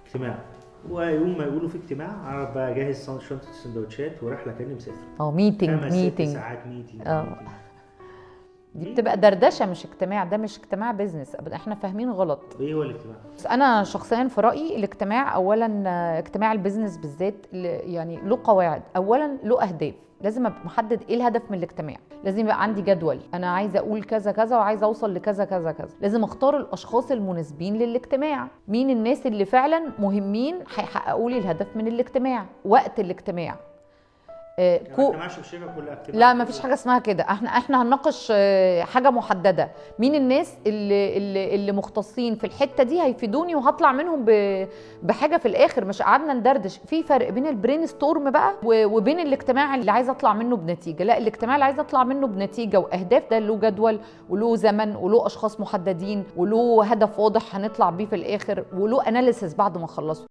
اجتماع، ويوم ما يقولوا في اجتماع اعرف بقى اجهز شنطه السندوتشات ورحله كاني مسافر. ميتنج 5 6 ساعات ميتنج. دي بتبقى دردشه مش اجتماع، ده مش اجتماع بيزنس، احنا فاهمين غلط. ايه هو الاجتماع؟ بس انا شخصيا في رايي الاجتماع اولا، اجتماع البيزنس بالذات يعني له قواعد. اولا له اهداف، لازم ابقى محدد ايه الهدف من الاجتماع. لازم يبقى عندي جدول، انا عايزه اقول كذا كذا وعايزه اوصل لكذا كذا كذا. لازم اختار الاشخاص المناسبين للاجتماع، مين الناس اللي فعلا مهمين هيحققوا لي الهدف من الاجتماع. وقت الاجتماع يعني ما اجتمعش بشركه كلها اجتماع؟ لا، ما فيش حاجه اسمها كده. احنا هنناقش حاجه محدده، مين الناس اللي مختصين في الحته دي هيفيدوني وهطلع منهم بحاجه في الاخر. مش قعدنا ندردش. في فرق بين البرين ستورم بقى وبين الاجتماع اللي عايزه اطلع منه بنتيجه. لا، الاجتماع اللي عايزه اطلع منه بنتيجه واهداف ده له جدول وله زمن وله اشخاص محددين وله هدف واضح هنطلع بيه في الاخر وله اناليسيس بعد ما نخلصه.